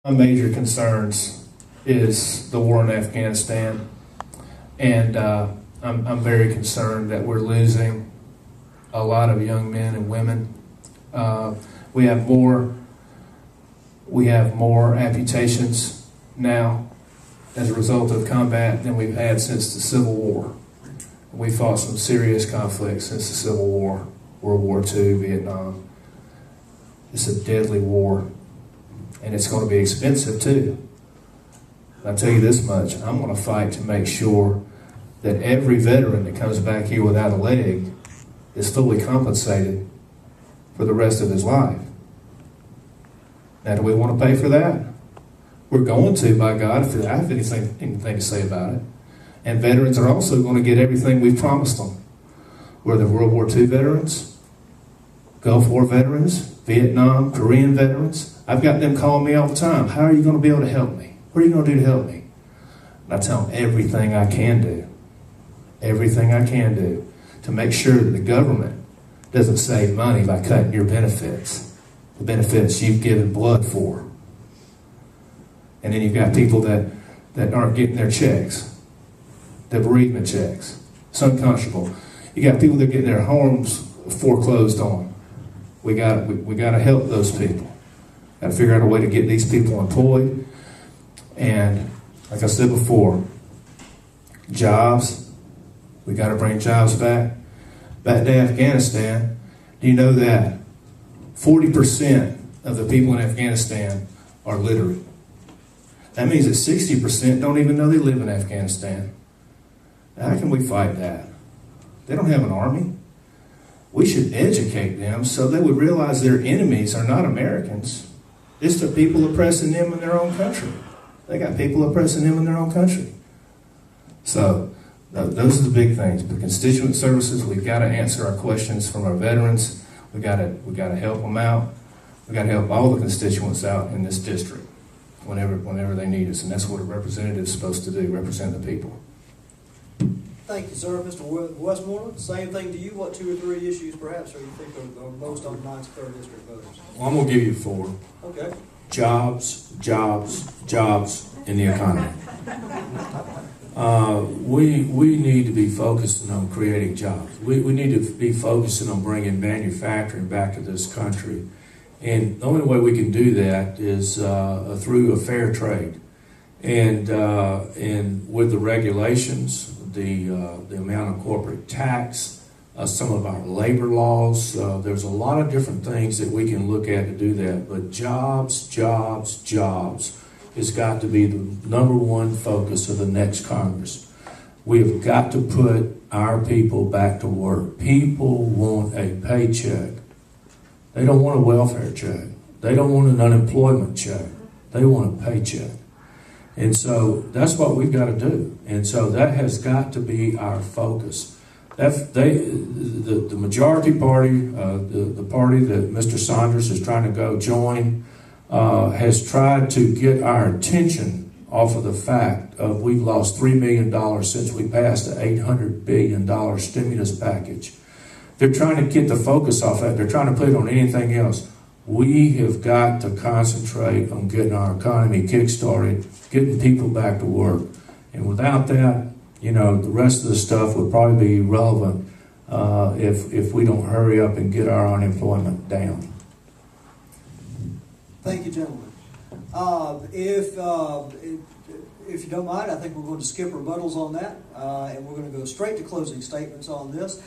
My major concerns is the war in Afghanistan, and I'm very concerned that we're losing a lot of young men and women. We have more amputations now as a result of combat than we've had since the Civil War. We fought some serious conflicts since the Civil War, World War II, Vietnam. It's a deadly war, and it's going to be expensive too. I'll tell you this much, I'm going to fight to make sure that every veteran that comes back here without a leg is fully compensated for the rest of his life. Now, do we want to pay for that? We're going to, by God, if I have anything to say about it. And veterans are also going to get everything we've promised them. Whether World War II veterans, Gulf War veterans, Vietnam, Korean veterans. I've got them calling me all the time. How are you going to be able to help me? What are you going to do to help me? And I tell them everything I can do. Everything I can do to make sure that the government doesn't save money by cutting your benefits. The benefits you've given blood for. And then you've got people that aren't getting their checks. Their bereavement checks. It's unconscionable. You got people that are getting their homes foreclosed on. We got to help those people. Got to figure out a way to get these people employed. And like I said before, jobs. We got to bring jobs back to Afghanistan. Do you know that 40% of the people in Afghanistan are literate? That means that 60% don't even know they live in Afghanistan. How can we fight that? They don't have an army. We should educate them so they would realize their enemies are not Americans. It's the people oppressing them in their own country. They got people oppressing them in their own country. So those are the big things. The constituent services, we've got to answer our questions from our veterans. We got to help them out. We got to help all the constituents out in this district whenever they need us, and that's what a representative is supposed to do: represent the people. Thank you, sir. Mr. Westmoreland, same thing to you. What 2 or 3 issues, perhaps, or you think are most on the minds of 3rd District voters? Well, I'm going to give you 4. Okay. Jobs, jobs, jobs in the economy. We need to be focusing on creating jobs. We need to be focusing on bringing manufacturing back to this country. And the only way we can do that is through a fair trade. And with the regulations, the amount of corporate tax, some of our labor laws, there's a lot of different things that we can look at to do that. But jobs, jobs, jobs has got to be the #1 focus of the next Congress. We have got to put our people back to work. People want a paycheck. They don't want a welfare check. They don't want an unemployment check. They want a paycheck. And so that's what we've got to do. And so that has got to be our focus. The majority party, the party that Mr. Saunders is trying to go join, has tried to get our attention off of the fact of we've lost $3 million since we passed the $800 billion stimulus package. They're trying to get the focus off that. They're trying to put it on anything else. We have got to concentrate on getting our economy kick-started, getting people back to work. And without that, the rest of the stuff would probably be irrelevant if we don't hurry up and get our unemployment down. Thank you, gentlemen. If you don't mind, I think we're going to skip rebuttals on that, and we're going to go straight to closing statements on this.